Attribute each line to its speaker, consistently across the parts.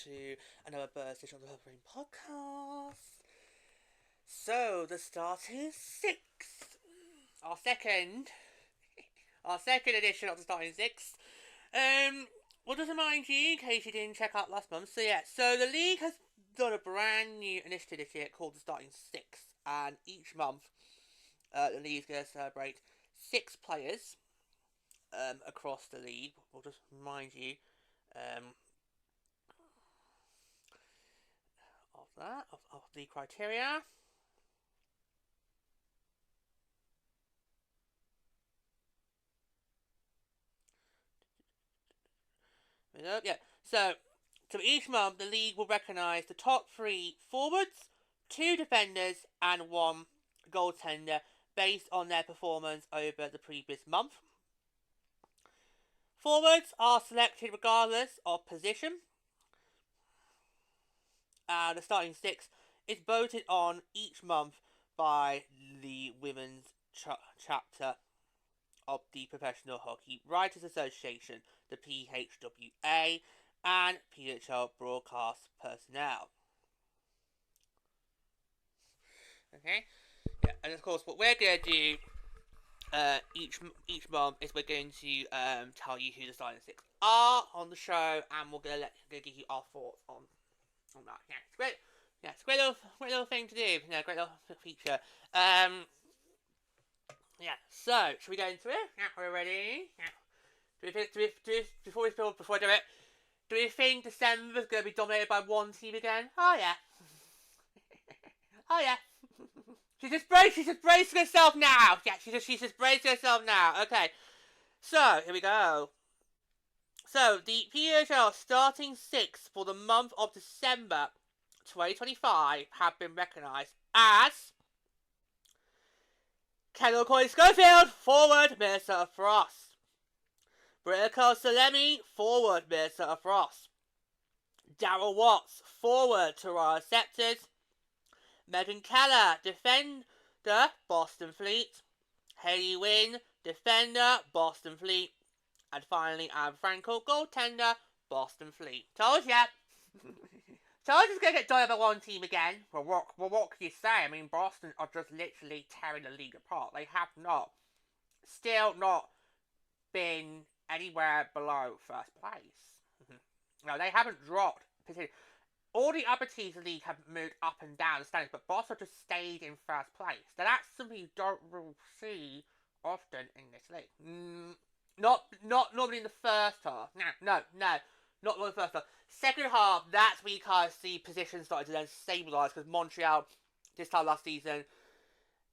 Speaker 1: To another Birds on the Brain podcast. So the Starting Six, our second edition of the Starting Six. We'll just remind you in case you didn't check out last month. So the league has done a brand new initiative this year called the Starting Six, and each month the league's going to celebrate 6 players across the league. We'll just remind you. Of the criteria. Yeah. So each month, the league will recognise the top 3 forwards, 2 defenders, and 1 goaltender based on their performance over the previous month. Forwards are selected regardless of position. The Starting Six is voted on each month by the women's chapter of the Professional Hockey Writers Association, the PWHL, and PWHL broadcast personnel. Okay, yeah, and of course, what we're going to do each month is we're going to tell you who the Starting Six are on the show, and we're going to give you our thoughts on that. Yeah, it's great. Yeah, it's a great little thing to do. Yeah, great little feature. Yeah. So, should we go into it? Yeah, we're ready. Yeah. Before I do it, do we think December's going to be dominated by one team again? Oh yeah. Oh yeah. She's just bracing herself now. Yeah, she's just bracing herself now. Okay. So here we go. So, the PWHL Starting Six for the month of December 2025 have been recognised as Kendall Coyne-Schofield, forward, Minnesota Frost. Britta Salemi, forward, Minnesota Frost. Darryl Watts, forward, Toronto Raptors. Megan Keller, defender, Boston Fleet. Hayley Wynn, defender, Boston Fleet. And finally, Anne Frankel, goaltender, Boston Fleet. Told ya! Told you it's going to get done by one team again. Well, what can you say? I mean, Boston are just literally tearing the league apart. They have still not been anywhere below first place. No, they haven't dropped. All the other teams in the league have moved up and down the standings, but Boston just stayed in first place. Now, that's something you don't really see often in this league. Not normally in the first half. No. Not normally in the first half. Second half, that's where you kind of see positions started to then stabilise, because Montreal, this time last season,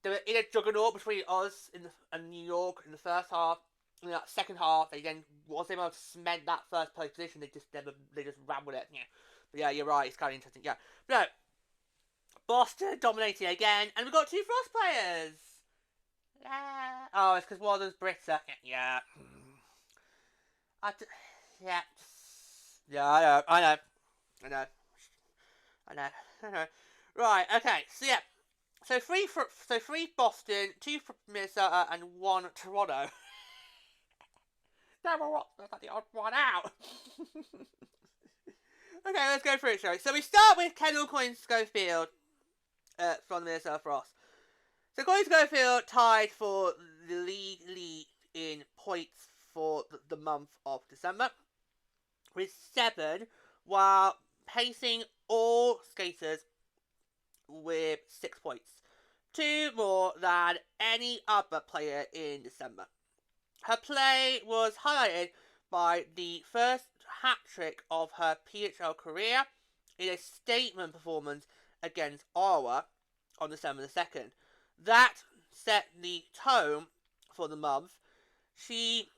Speaker 1: they were in a juggernaut between us and New York in the first half. In that second half, they then wasn't able to cement that first place position. They just ran with it. Yeah. But yeah, you're right. It's kind of interesting. Yeah. But no, Boston dominating again, and we've got 2 Frost players. Yeah. Oh, it's because one of them's Britta. Yeah. Yeah, I know. Right, okay, so yeah. So 3 Boston, 2 Minnesota, and 1 Toronto. That's like the odd one out. Okay, let's go through it, shall we? So we start with Kendall Coyne-Schofield from the Minnesota Frost. So Coyne-Schofield tied for the league lead in points for the month of December with 7, while pacing all skaters with 6 points, 2 more than any other player in December. Her play was highlighted by the first hat-trick of her PHL career in a statement performance against Ottawa on December the 2nd. That set the tone for the month. She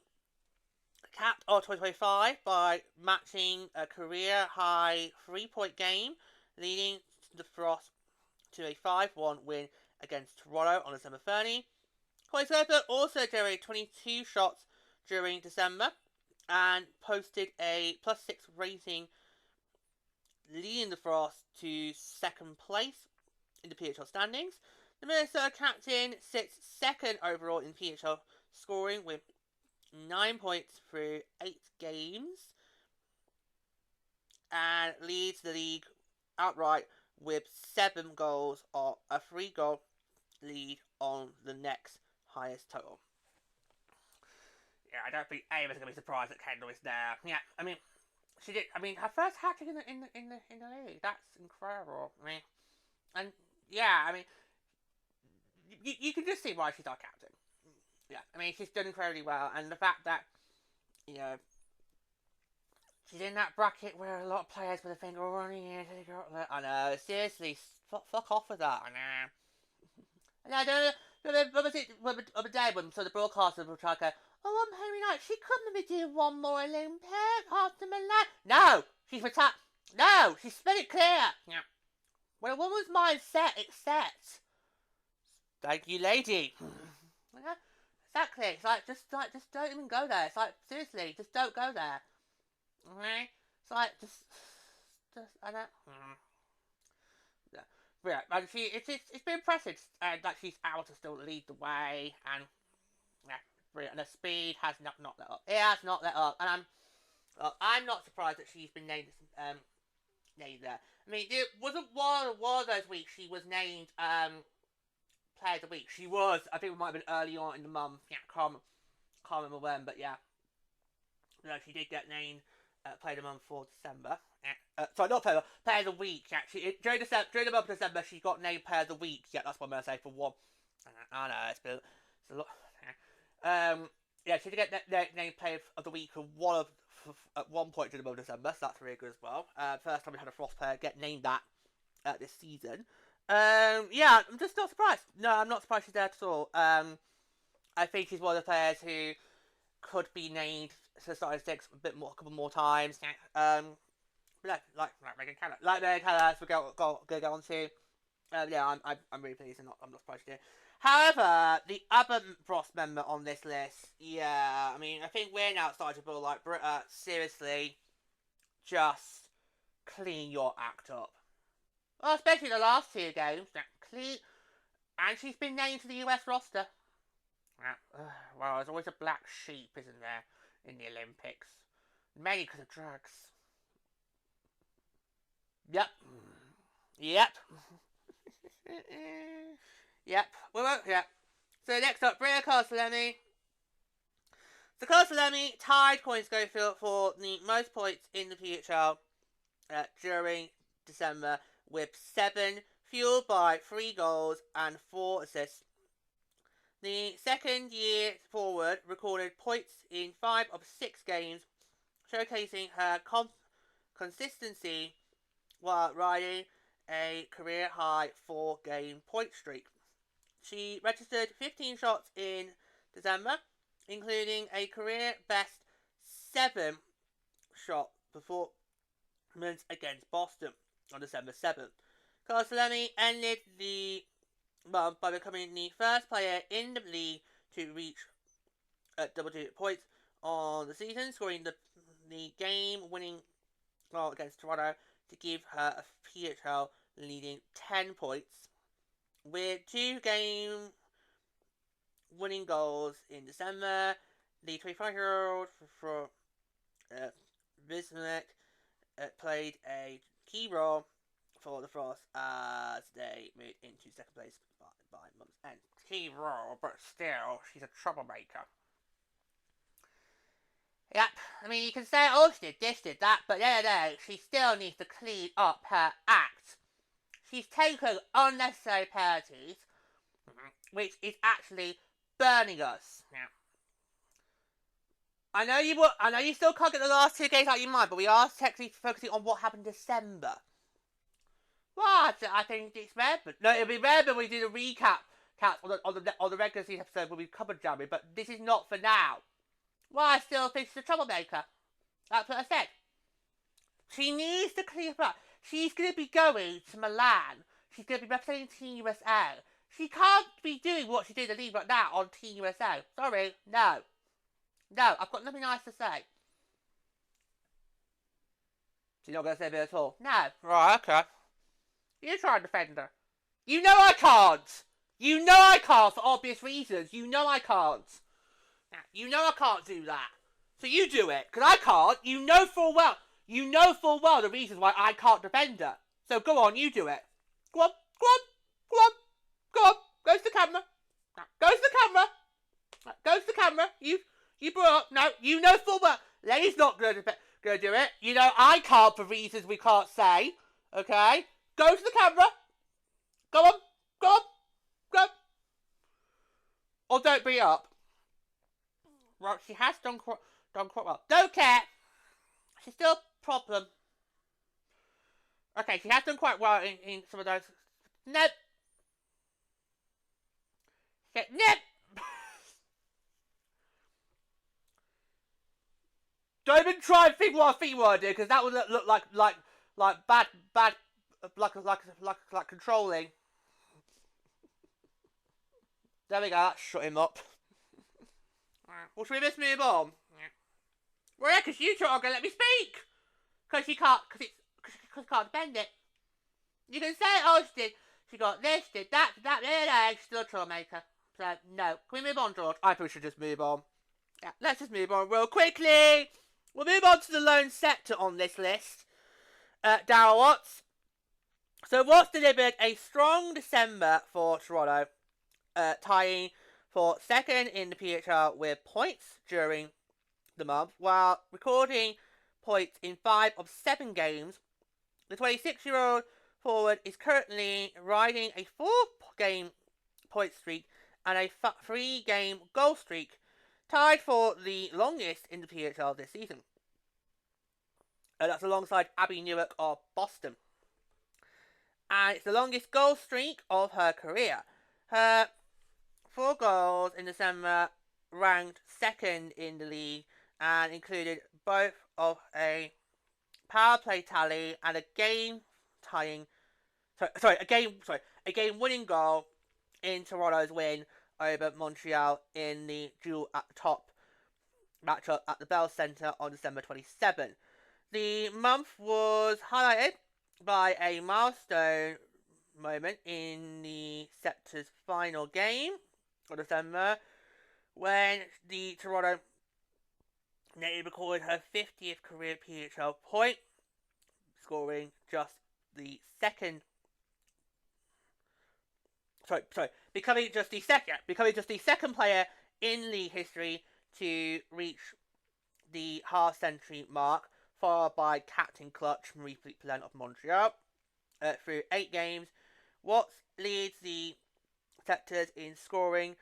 Speaker 1: capped our 2025 by matching a career-high 3-point game, leading the Frost to a 5-1 win against Toronto on December 30. Corey Schofield also generated 22 shots during December and posted a +6 rating, leading the Frost to second place in the PHL standings. The Minnesota captain sits second overall in PHL scoring with 9 points through 8 games and leads the league outright with 7 goals or a 3-goal lead on the next highest total. Yeah, I don't think anyone's gonna be surprised that Kendall is there. Yeah, I mean, she did. I mean, her first hat trick in the league. That's incredible. I mean, and yeah, I mean, you can just see why she's our captain. Yeah, I mean, she's done incredibly well, and the fact that she's in that bracket where a lot of players with a finger running in. I know, seriously, fuck off with that. I know. And I don't know. What was it the other day when the broadcasters were trying to go, "Oh, I'm Henry Knight. She couldn't be doing one more Olympic after Milan." No, she's retired. No, she's made it clear. Yeah. When a woman's mind's set, it's set. Thank you, lady. Yeah, exactly. It's like just don't even go there. It's like seriously, just don't go there. Okay? It's like just I don't. Yeah, and it's been impressive that she's able to still lead the way, and yeah, and the speed has not let up. It has not let up, and I'm not surprised that she's been named there. I mean, it wasn't one of those weeks she was named Player of the Week. She was. I think it might have been early on in the month. Yeah, can't remember when, but yeah. No, she did get named Player of the Month for December. Sorry, not Player of the Week. Actually, during the month of December, she got named Player of the Week. Yeah, that's what I'm gonna say for one. I know it's a lot. Yeah, she did get named Player of the Week for at one point during the month of December. So that's really good as well. First time we had a Frost player get named that this season. Yeah, I'm just not surprised. No, I'm not surprised she's there at all. I think she's one of the players who could be named to Starting Six a couple more times. Like Megan Keller. As we go on to. Yeah, I'm really pleased and I'm not surprised she did. However, the other Frost member on this list, yeah, I mean, I think we're now starting to feel like, Britta, seriously, just clean your act up. Well, especially the last 2 games, clean, and she's been named to the US roster. Well, there's always a black sheep, isn't there, in the Olympics? Mainly because of drugs. Yep. Yep. Yep. So next up, Bria Carcelemi. So Carcelemi tied Colin Schofield for the most points in the PHL during December with 7, fueled by 3 goals and 4 assists. The second-year forward recorded points in 5 of 6 games, showcasing her consistency while riding a career-high 4-game point streak. She registered 15 shots in December, including a career-best 7-shot performance against Boston on December 7th. Carcelemi ended the month by becoming the first player in the league to reach double-digit points on the season, scoring the game-winning goal against Toronto to give her a PHL leading 10 points, with 2 game-winning goals in December. The 25-year-old from Bismarck played a key role for the Frost as they moved into second place by month's end. Key role, but still, she's a troublemaker. Yep, I mean, you can say, oh, she did this, did that, but no, she still needs to clean up her act. She's taken unnecessary penalties, which is actually burning us. Yeah. I know you still can't get the last 2 games out of your mind, but we are technically focusing on what happened in December. Well, I think it's relevant. No, it'll be relevant when we do the recap on the regular season episode when we covered Jeremy, but this is not for now. Well, I still think she's a troublemaker. That's what I said. She needs to clear up. She's going to be going to Milan. She's going to be representing Team USA. She can't be doing what she did in the league right now on Team USA. Sorry, no. No, I've got nothing nice to say. She's not going to say it at all? No. Right, okay. You try and defend her. You know I can't! You know I can't for obvious reasons. You know I can't. You know I can't do that. So you do it, because I can't. You know full well the reasons why I can't defend her. So go on, you do it. Go on, go on, go on, go on. Go to the camera. Go to the camera. Go to the camera. You brought up. No, you know full well. Lenny's not going to do it. You know I can't for reasons we can't say. Okay? Go to the camera. Go on, go on, go. Or don't bring it up. Well, she has done quite well. Don't care. She's still a problem. Okay, she has done quite well in some of those. Nope. Nope. Don't even try and think what I think what I did, because that would look like bad, like controlling. There we go. That shut him up. Well, should we just move on? Well, yeah, because you two aren't going to let me speak. Because she can't, because she can't defend it. You can say, oh, she got this, did that, she's still a troublemaker. So, no. Can we move on, George? I think we should just move on. Yeah, let's just move on real quickly. We'll move on to the lone sector on this list. Darryl Watts. So, Watts delivered a strong December for Toronto, tying for second in the PHL with points during the month, while recording points in 5 of 7 games. The 26-year-old forward is currently riding a 4-game point streak and a 3-game goal streak, tied for the longest in the PHL this season. That's alongside Abby Newark of Boston. And it's the longest goal streak of her career. Her 4 goals in December ranked second in the league and included both of a power play tally and a game winning goal in Toronto's win over Montreal in the duel at the top matchup at the Bell Centre on December 27. The month was highlighted by a milestone moment in the sector's final game of December, when the Toronto native recorded her 50th career PHL point, scoring just the second. Becoming just the second player in league history to reach the half-century mark, followed by Captain Clutch Marie-Philippe Poulin of Montreal. Through 8 games, Watts leads the sectors in scoring,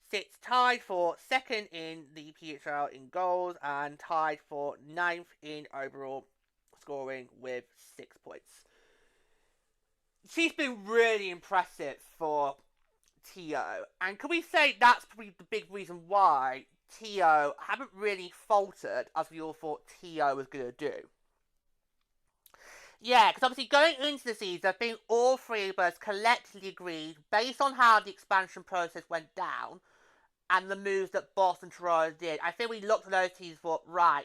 Speaker 1: sits tied for second in the PHL in goals, and tied for 9th in overall scoring with 6 points. She's been really impressive for T.O. And can we say that's probably the big reason why T.O. haven't really faltered as we all thought T.O. was going to do? Yeah, because obviously going into the season, I think all 3 of us collectively agreed, based on how the expansion process went down and the moves that Boston and Toronto did, I think we looked at those teams and thought, right,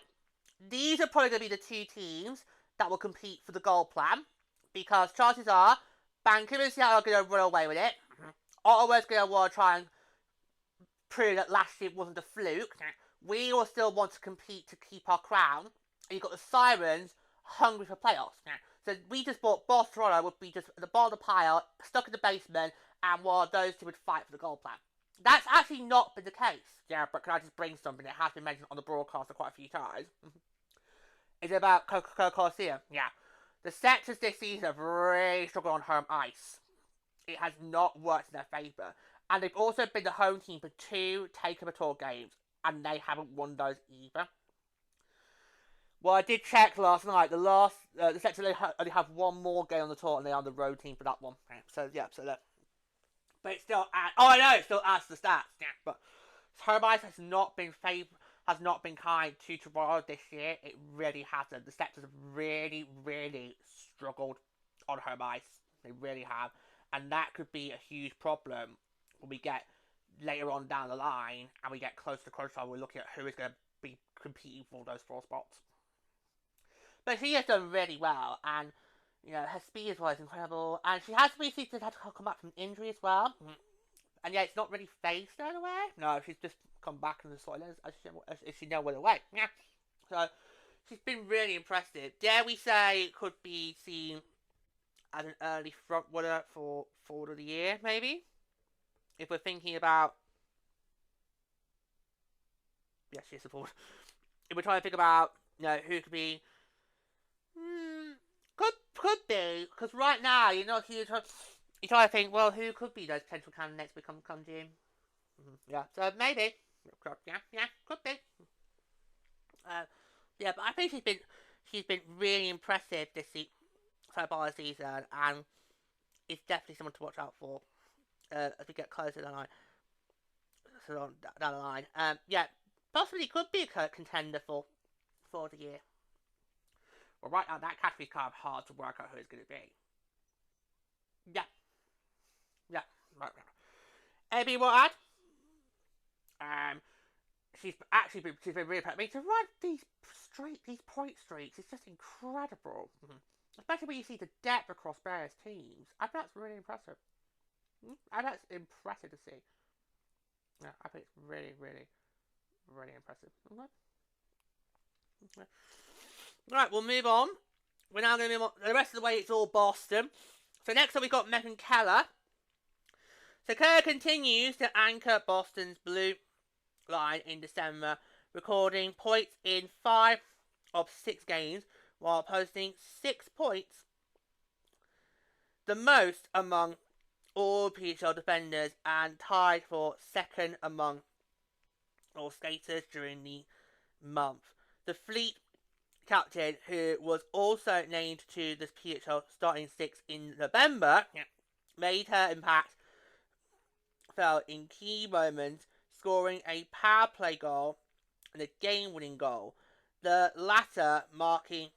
Speaker 1: these are probably going to be the 2 teams that will compete for the goal plan, because chances are Vancouver and Seattle are going to run away with it. Ottawa's going to want to try and prove that last year wasn't a fluke. We will still want to compete to keep our crown. And you've got the Sirens hungry for playoffs. So we just thought Boston Toronto would be just at the bottom of the pile, stuck in the basement, and while those 2 would fight for the goal plan. That's actually not been the case. Yeah, but can I just bring something that has been mentioned on the broadcaster quite a few times? It's about Coca-Cola Coliseum. Yeah. The sectors this season have really struggled on home ice. It has not worked in their favour. And they've also been the home team for 2 takeover tour games, and they haven't won those either. Well, I did check last night. The sector only have 1 more game on the tour, and they're on the road team for that one. So yeah, but it still adds. Oh, I know it still adds to the stats. Yeah, but home ice has not been kind to Toronto this year. It really hasn't. The sectors have really, really struggled on home ice. They really have. And that could be a huge problem when we get later on down the line and we get close to crunch time. We're looking at who is going to be competing for those 4 spots. But she has done really well, and her speed as well is incredible, and she has recently had to come back from injury as well. And yeah, it's not really phased her away. No, she's just come back in the soil as she now went away. Yeah. So she's been really impressive. Dare we say could be seen as an early front runner for forward of the year, maybe? If we're thinking about she's a forward. If we're trying to think about who could be could be, because right now you're trying to think, well, who could be those potential candidates become June? Yeah, so maybe. Yeah, could be. Yeah, but I think she's been really impressive this so far this season, and it's definitely someone to watch out for as we get closer down the line. Yeah, possibly could be a contender for the year. Well, right now that category's kind of hard to work out who it's going to be. Yeah. Right. Amy, what add? She's been really proud. I mean, to run these point streaks is just incredible. Especially when you see the depth across various teams. I think that's really impressive. And that's impressive to see. Yeah, I think it's really, really, really impressive. Okay. Right, we'll move on. We're now going to move on. The rest of the way, it's all Boston. So next up, we've got Megan Keller. So Keller continues to anchor Boston's blue line in December, recording points in 5 of 6 games while posting 6 points, the most among all PHL defenders and tied for second among all skaters during the month. The Fleet captain, who was also named to the PHL Starting Six in November, made her impact felt in key moments, scoring a power play goal and a game-winning goal, the latter marking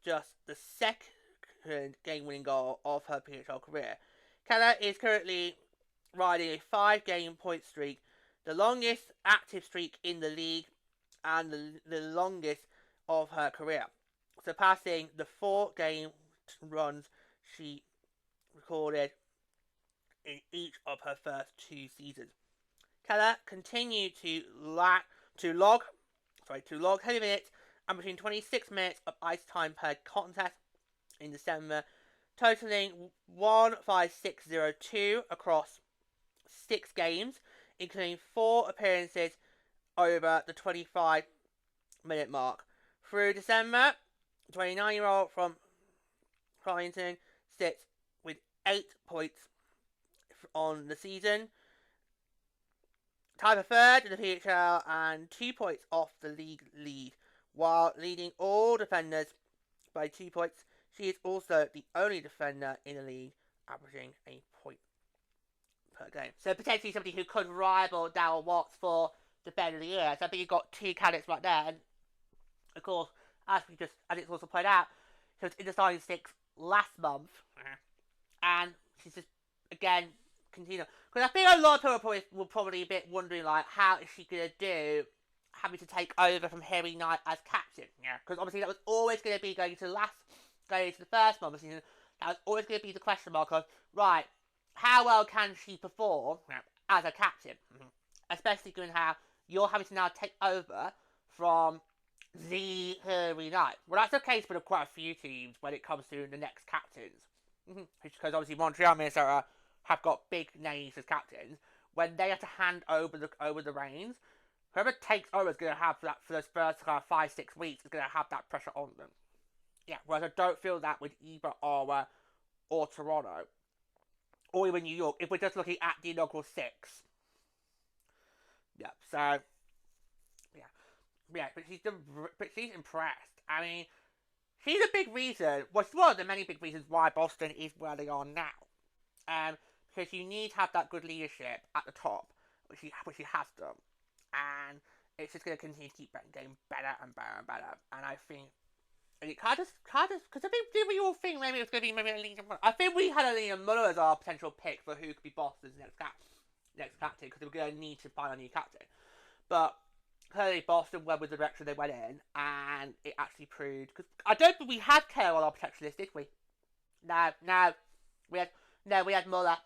Speaker 1: just the second game-winning goal of her PHL career. Keller is currently riding a 5-game point streak, the longest active streak in the league and the longest of her career, surpassing the 4-game runs she recorded in each of her first 2 seasons. Keller continued to log heavy minutes and between 26 minutes of ice time per contest in December, totaling 15602 across 6 games, including 4 appearances over the 25-minute mark. Through December, 29-year-old from Farmington sits with 8 points on the season, tied for third in the PHL and 2 points off the league lead, while leading all defenders by 2 points. She is also the only defender in the league averaging a point per game. So potentially somebody who could rival Darryl Watts for Defender of the Year. So I think you've got 2 candidates right there. And of course, as it's also pointed out, she was in the Starting Six last month, and she's just again continue, because I think a lot of people will probably be a bit wondering, like, how is she going to do having to take over from Harry Knight as captain? Yeah, because obviously that was always going to be going to the first month of the season. That was always going to be the question mark of, right, how well can she perform as a captain? Especially given how you're having to now take over from the Harry Knight. Well, that's the case for quite a few teams when it comes to the next captains. Because obviously Montreal, Minnesota have got big names as captains. When they have to hand over the reins, whoever takes over is going to have that for those first 5-6 weeks is going to have that pressure on them. Yeah, whereas I don't feel that with either Ottawa or Toronto, or even New York, if we're just looking at the inaugural 6. Yeah, so but she's impressed. I mean, she's a big reason. Well, she's one of the many big reasons why Boston is where they are now. Because you need to have that good leadership at the top, which she has done, and it's just going to continue to keep getting better and better and better. And I think And it kind of, because I think, did we all think maybe it was going to be maybe Alina Muller? I think we had Alina Muller as our potential pick for who could be Boston's next captain, because they were going to need to find a new captain. But clearly Boston went with the direction they went in, and it actually proved, because I don't think we had Kerr on our protection list, did we? No, we had Muller.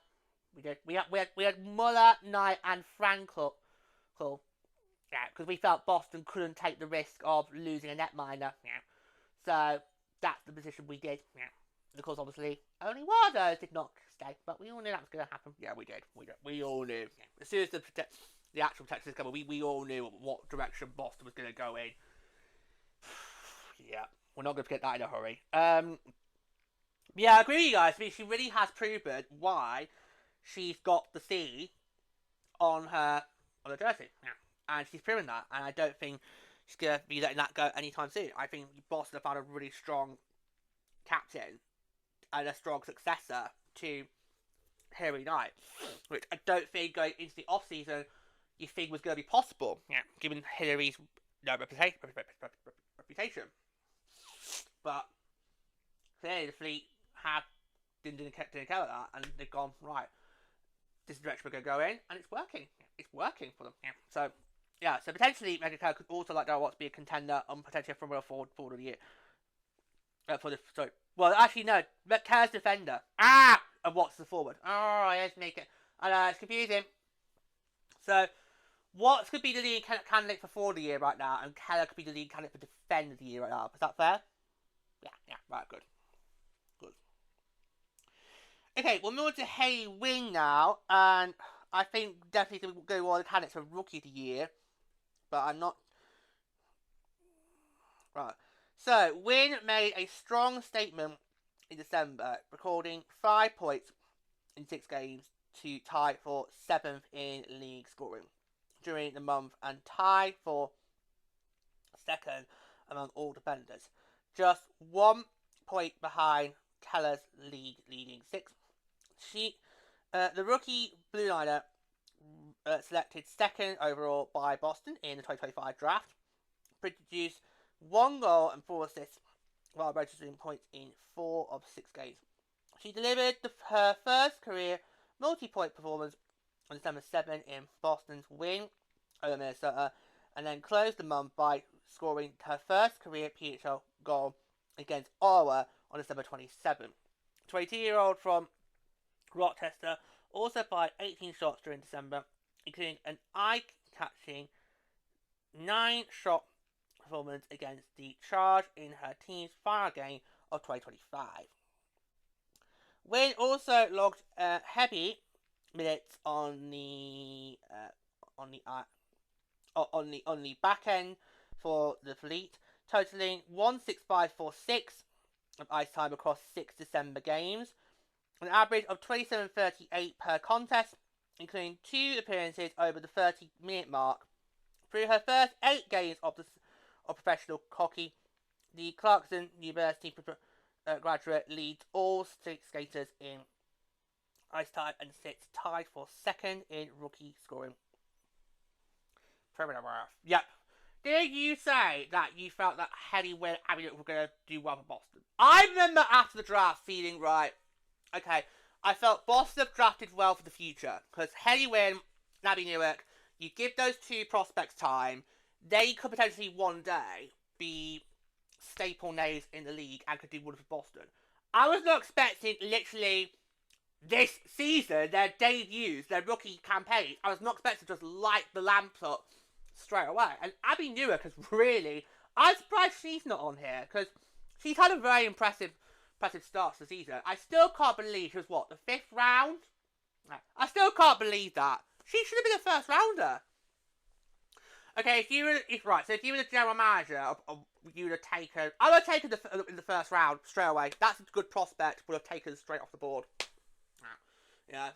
Speaker 1: We did. We had Muller, Knight, and Frankel. Cool. Yeah, because we felt Boston couldn't take the risk of losing a netminder. Yeah. So that's the position we did. Yeah. And of course, obviously, only one of those did not stay, but we all knew that was going to happen. Yeah, we did. We all knew. Yeah. As soon as the actual Texas came, we all knew what direction Boston was going to go in. Yeah, we're not going to forget that in a hurry. Yeah, I agree with you guys. I mean, she really has proven why she's got the C on her jersey. Yeah. And she's proven that, and I don't think she's going to be letting that go anytime soon. I think Boston have found a really strong captain and a strong successor to Harry Knight, which I don't think going into the off-season you think was going to be possible, yeah, given Hillary's reputation. But clearly the fleet didn't care about that, and they've gone, right, this is the direction we're going to go in, and it's working. It's working for them. Yeah. So potentially Megan Kerr could also, like Darryl Watts, be a contender on potentially from forward of the year. Well, actually, no. Kerr's defender. And Watts the forward. Oh, let's make it. I know, it's confusing. So, Watts could be the lead candidate for forward of the year right now, and Kerr could be the lead candidate for defend of the year right now. Is that fair? Yeah, right, good. Okay, we'll move on to Hayley Wing now, and I think definitely going to go one of the candidates for Rookie of the Year, but I'm not. Right. So, Wing made a strong statement in December, recording 5 points in 6 games to tie for 7th in league scoring during the month, and tie for 2nd among all defenders. Just 1 point behind Keller's league leading 6th. The rookie Blue Liner selected 2nd overall by Boston in the 2025 draft, produced 1 goal and 4 assists while registering points in 4 of 6 games. She delivered her first career multi-point performance on December 7 in Boston's win over Minnesota, and then closed the month by scoring her first career PHL goal against Ottawa on December 27. 22-year-old from Rochester also fired 18 shots during December, including an eye-catching 9-shot performance against the Charge in her team's final game of 2025. Wynn also logged heavy minutes on the back end for the fleet, totaling 16546 of ice time across 6 December games, an average of 27.38 per contest, including 2 appearances over the 30-minute mark. Through her first 8 games of professional hockey, the Clarkson University graduate leads all skaters in ice time and sits tied for 2nd in rookie scoring. Yep. Did you say that you felt that Hayley Wynn and Abby were going to do well for Boston? I remember after the draft feeling, right, okay, I felt Boston have drafted well for the future, because Hayley Wynn and Abby Newark, you give those 2 prospects time, they could potentially one day be staple names in the league and could do well for Boston. I was not expecting literally this season, their debuts, their rookie campaign, I was not expecting to just light the lamps up straight away. And Abby Newark has really, I'm surprised she's not on here, because she's had a very impressive start to the season. I still can't believe she was, the 5th round? I still can't believe that. She should have been a first rounder. Okay, if you were the general manager, you would have taken, I would have taken in the first round straight away. That's a good prospect, would have taken straight off the board. Yeah.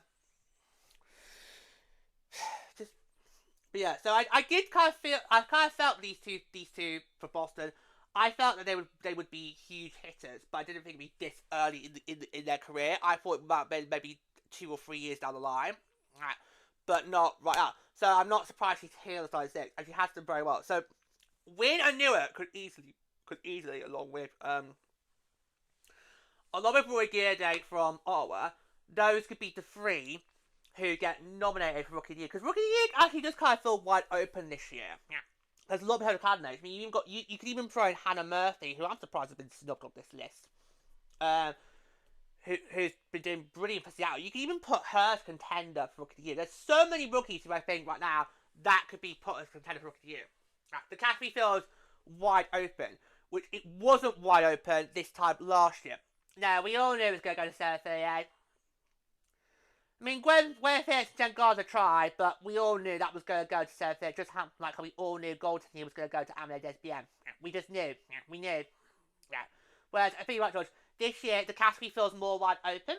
Speaker 1: But yeah, so I did kind of felt these two for Boston. I felt that they would be huge hitters, but I didn't think it'd be this early in their career. I thought it might have been maybe 2 or 3 years down the line, but not right now. So I'm not surprised she's here on the starting 6, and she has done very well. So Wynn and Newark could easily could easily, along with Roy Gearday from Ottawa, those could be the three who get nominated for Rookie of the Year. Because Rookie of the Year actually does kind of feel wide open this year. Yeah. There's a lot of people candidates. I mean, you could even throw in Hannah Murphy, who I'm surprised has been snubbed off this list. Who's been doing brilliant for Seattle. You can even put her as contender for Rookie of the Year. There's so many rookies who I think right now that could be put as contender for Rookie of the Year. The category feels wide open, which it wasn't wide open this time last year. Now, we all knew it was going to go to Sarah Fillier. I mean, Gwen Fitz and Jen Garza tried, but we all knew that was going to go to Sarah Fillier. Just like how we all knew goaltending was going to go to Amelie Desbiens. We just knew. We knew. Yeah. Whereas, I think you're right, George. This year, the category feels more wide open,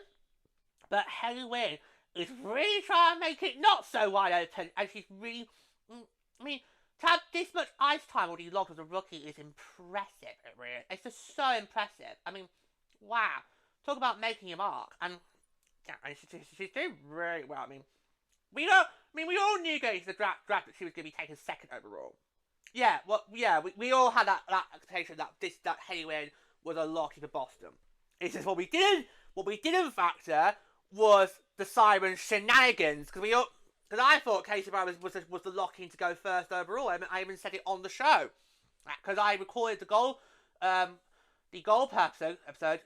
Speaker 1: but Haley Wynn is really trying to make it not so wide open, and she's really, I mean, to have this much ice time already logged as a rookie is impressive, really. It's just so impressive. I mean, wow. Talk about making your mark, and yeah, and she's doing really well. I mean, we all knew going into the draft that she was going to be taken second overall. Yeah, well, yeah, we all had that expectation that Haley Wynn was a lock for Boston. It's just what we didn't factor was the Siren shenanigans, because I thought Casey Brown was the lock-in to go first overall. I even said it on the show, because I recorded the goal episode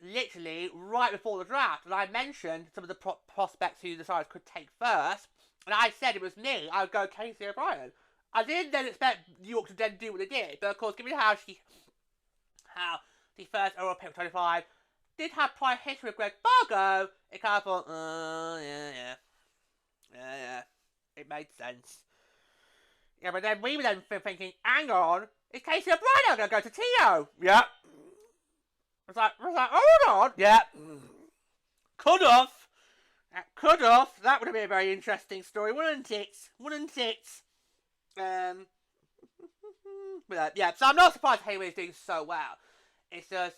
Speaker 1: literally right before the draft, and I mentioned some of the prospects who the Sirens could take first, and I said it was me. I would go Casey O'Brien. I didn't then expect New York to then do what they did, but of course, given how the first overall pick 25 did have prior history with Greg Bargo, it kind of thought, yeah. It made sense. Yeah, but then we were then thinking, hang on, is Casey O'Brien going to go to Tio? Yeah. It's like, hold on. Yeah. Could have. That would have been a very interesting story, wouldn't it? But yeah, so I'm not surprised Hayward is doing so well. It's just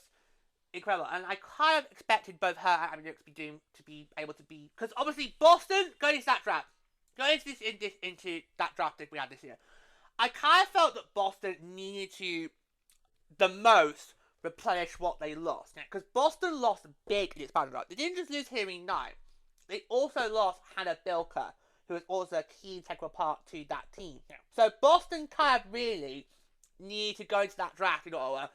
Speaker 1: incredible, and I kind of expected both her and Abby to be able to be, because obviously Boston going into that draft that we had this year, I kind of felt that Boston needed to the most replenish what they lost, because Boston lost big in its expansion draft. They didn't just lose Hearing Knight, they also lost Hannah Bilker, who was also a key integral part to that team. So Boston kind of really needed to go into that draft in Ottawa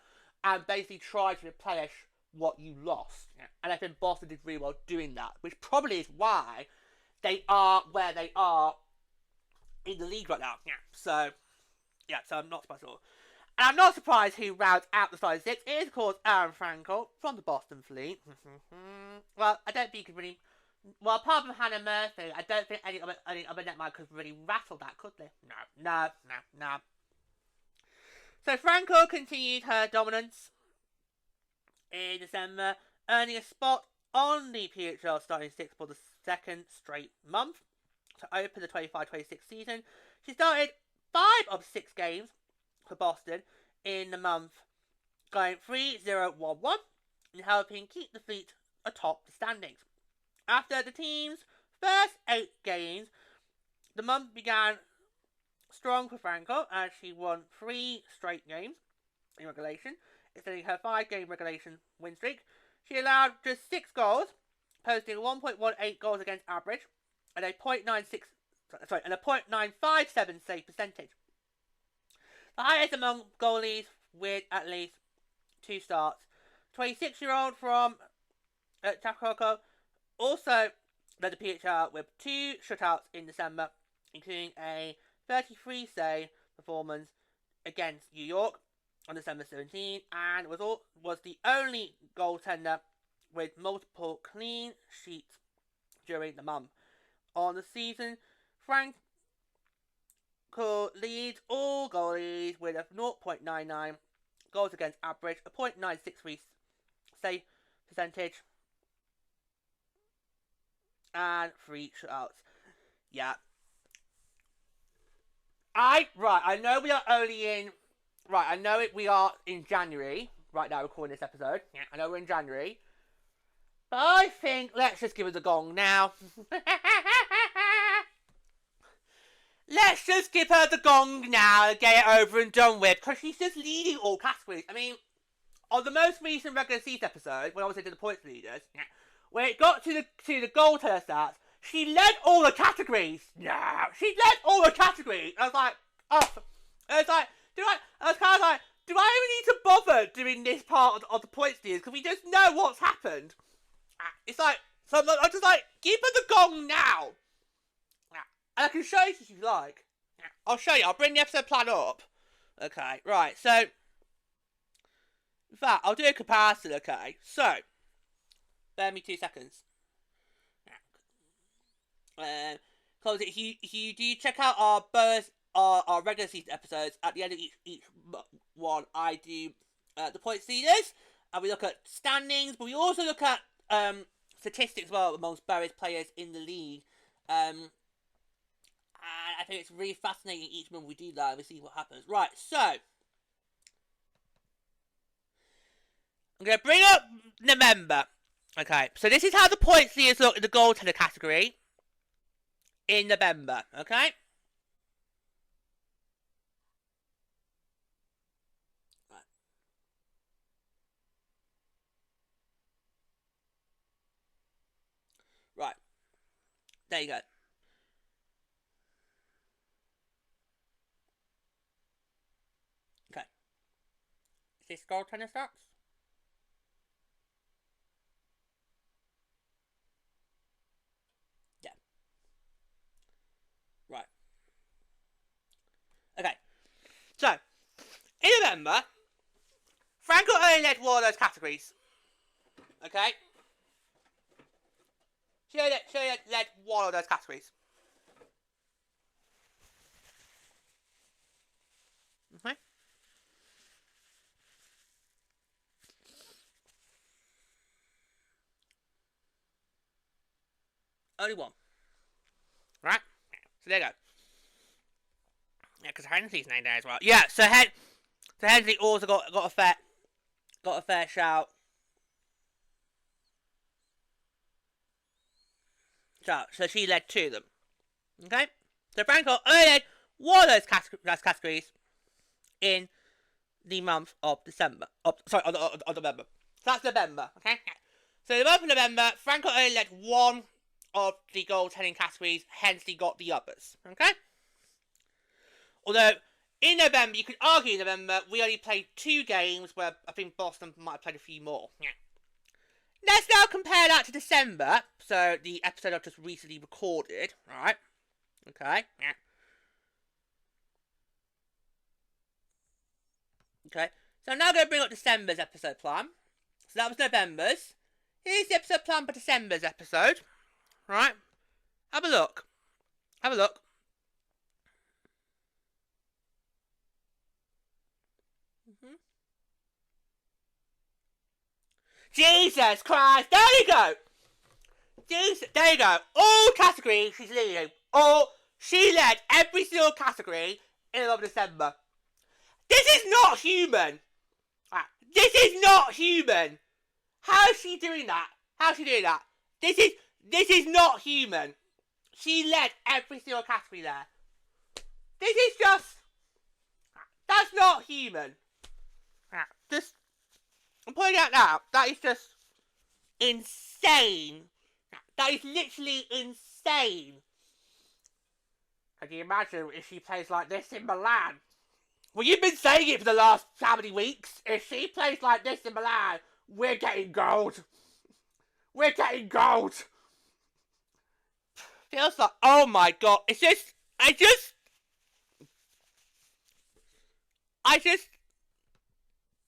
Speaker 1: and basically try to replenish what you lost. And I think Boston did really well doing that, which probably is why they are where they are in the league right now. So I'm not surprised at all. And I'm not surprised who rounds out the starting six. It is, of course, Aaron Frankel from the Boston Fleet. Well, I don't think he could really... Well, apart from Hannah Murphy, I don't think any other netminder could really rattle that, could they? No. So Franco continued her dominance in December, earning a spot on the PWHL Starting Six for the second straight month to open the 25-26 season. She started 5 of 6 games for Boston in the month, going 3-0-1-1 and helping keep the Fleet atop the standings. After the team's first 8 games, the month began strong for Franco as she won 3 straight games in regulation, extending her 5-game regulation win streak. She allowed just 6 goals, posting 1.18 goals against average and a .957 save percentage. The highest among goalies with at least 2 starts. 26-year-old from Takoko also led the PHL with 2 shutouts in December, including a 33-save performance against New York on December 17, and was the only goaltender with multiple clean sheets during the month. On the season, Franco leads all goalies with a 0.99 goals against average, a .963 save percentage, and 3 shutouts. Yeah. I know we are only in... Right, I know we are in January, right now recording this episode. Yeah, I know we're in January. But I think let's just give her the gong now. Let's just give her the gong now and get it over and done with, because she's just leading all categories. I mean, on the most recent regular season episode, when I was into the points leaders, when it got to the goaltender stats, she led all the categories. No, she led all the categories. I was like, oh, I was like, I was kind of like, do I even need to bother doing this part of the points leaders? Because we just know what's happened. It's like, so I'm just like, give her the gong now. And I can show you if you like. I'll show you. I'll bring the episode plan up. Okay, right. So, in fact, I'll do a comparison. Okay, so, bear me 2 seconds. Because if you do check out our our regular season episodes, at the end of each one, I do the points leaders, and we look at standings, but we also look at statistics as well amongst various players in the league. And I think it's really fascinating each month we do that and we see what happens. Right, so I'm going to bring up November. Okay, so this is how the points leaders look in the goaltender category in November. Okay. Right. There you go. Okay. Is this goaltender stats? Yeah. Right. Okay. So, in November, Franco only led one of those categories. Okay? She only led one of those categories. Okay? Only one. Right? So there you go. Yeah, because Hensley's named there as well. Yeah, so Hensley also got a fair shout. So she led 2 of them. Okay? So Franco only led one of those categories in the month of December. Of November. So that's November. Okay? So in the month of November, Franco only led one of the goaltending categories, Hensley got the others. Okay? Although, in November, you could argue in November, we only played 2 games, where I think Boston might have played a few more. Yeah. Let's now compare that to December. So, the episode I've just recently recorded. Right? Okay. Yeah. Okay. So, I'm now going to bring up December's episode plan. So, that was November's. Here's the episode plan for December's episode. Right? Have a look. Have a look. Jesus Christ! There you go! Jesus, there you go. All categories she's leading. She led every single category in the month of December. This is not human! This is not human! How is she doing that? How is she doing that? This is not human. She led every single category there. This is just... That's not human. I'm pointing out now, that is just insane. That is literally insane. Can you imagine if she plays like this in Milan? Well, you've been saying it for the last how many weeks? If she plays like this in Milan, we're getting gold. We're getting gold. Feels like, oh my god, I just,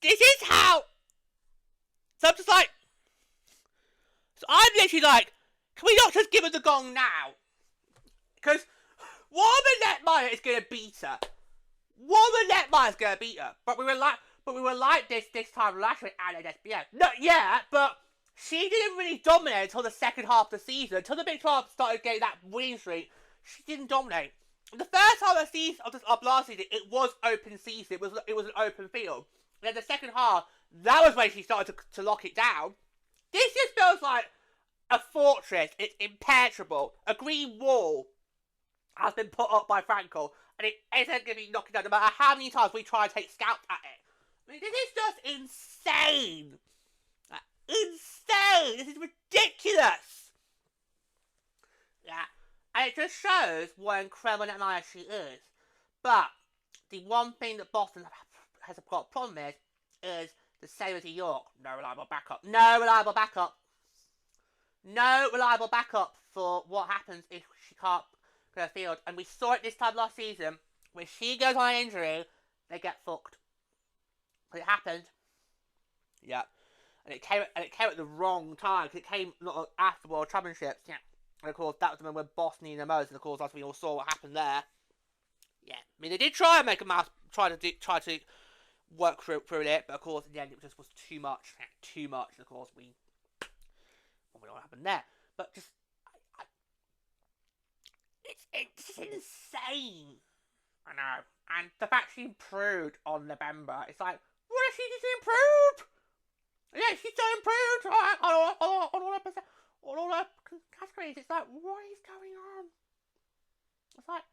Speaker 1: this is how, so I'm just like, so I'm literally like, can we not just give her the gong now? Because Warman Netmeyer is going to beat her. Warman Netmeyer is going to beat her. But we were like this time last week at SBF. No, yeah, but she didn't really dominate until the second half of the season. Until the Big 12 started getting that winning streak, she didn't dominate. The first half of the season, of last season, it was open season. It was an open field. And then the second half, that was when she started to lock it down. This just feels like a fortress. It's impenetrable. A green wall has been put up by Franco, and it isn't going to be knocking down no matter how many times we try and take scouts at it. I mean, this is just insane. Insane. This is ridiculous. Yeah. And it just shows what incredible net miner she is. But the one thing that Boston has got a problem with is the same as New York. No reliable backup. No reliable backup. No reliable backup for what happens if she can't go to the field. And we saw it this time last season. When she goes on an injury, they get fucked. But it happened. Yeah. And it came at the wrong time. Because it came not after World Championships. Yeah. And of course, that was the moment when Boston needed the most. And of course, as we all saw what happened there. Yeah. I mean, they did try and make a mass, try to work through it. But of course, in the end, it just was too much. Yeah, too much. And of course, we don't know what happened there. But just, it's insane. I know. And the fact she improved on November, it's like, what if she just improved? Yeah, she's so improved on all her categories. It's like, what is going on? It's like,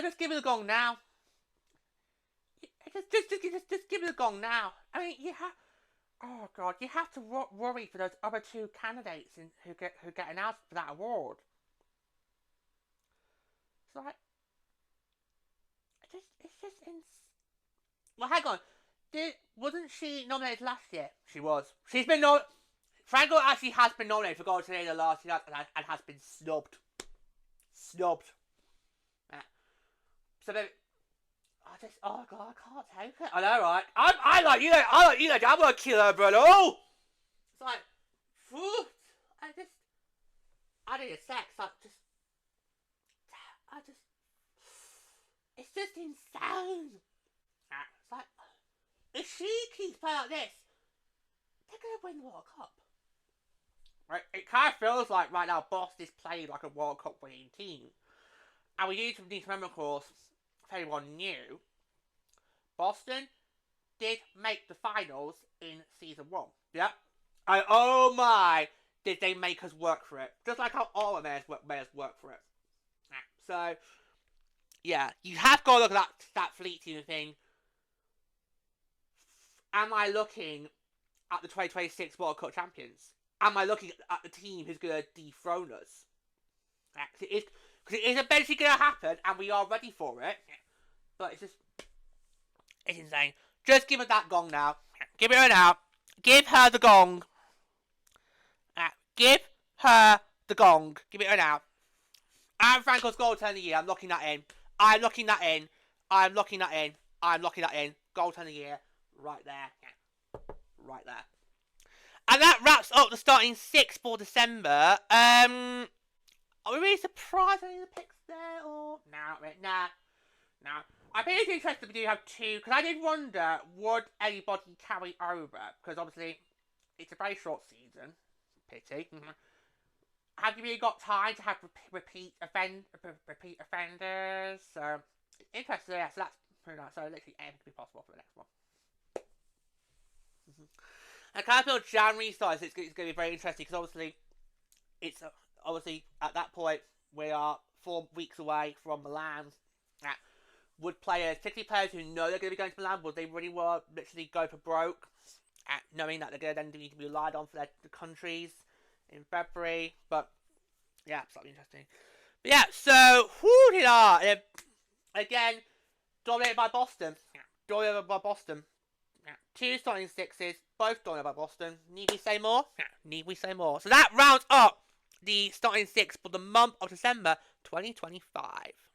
Speaker 1: just give me the gong now. Just give me the gong now. I mean, oh god, you have to worry for those other two candidates who get announced for that award. It's like, it's just well, hang on. Wasn't she nominated last year? She was. She's been nominated. Franco actually has been nominated for goaltender last year and has been snubbed. Yeah. So then, oh god, I can't take it. I know, right? I like you. I'm gonna kill her, brother. Oh! It's like, whew, I need a sex. It's just insane. It's like, if she keeps playing like this, they're gonna win the World Cup. Right? It kind of feels like right now Boston is playing like a World Cup winning team. And we need to remember, of course, if anyone knew, Boston did make the finals in season 1. Yep. And oh my, did they make us work for it. Just like how all of us made us work for it. So, yeah, you have got to look at that Fleet team thing. Am I looking at the 2026 World Cup champions? Am I looking at the team who's going to dethrone us? Because it is eventually going to happen, and we are ready for it. But it's insane. Just give her that gong now. Give it her now. Give her the gong. Give her the gong. Give it her now. Anne Franco's goaltender of the year. I'm locking that in. I'm locking that in. Goaltender of the year. Right there. Right there. And that wraps up the starting 6 for December. Are we really surprised any of the picks there? Or nah. I think it's interesting we do have 2, because I did wonder, would anybody carry over? Because obviously, it's a very short season. Pity. Have you really got time to have repeat offenders? So, interesting, yeah, so that's pretty nice. So, literally anything could be possible for the next one. I kind of feel January starts, it's going to be very interesting, because obviously, it's obviously at that point, we are 4 weeks away from Milan. Would players, particularly players who know they're going to be going to Milan, would they really want to literally go for broke, knowing that they're going to then need to be relied on for their countries in February? But yeah, it's something interesting. But yeah, so who did I? Again, dominated by Boston. 2 starting 6s, both dominated by Boston. Need we say more? Need we say more? So that rounds up the starting 6 for the month of December 2025.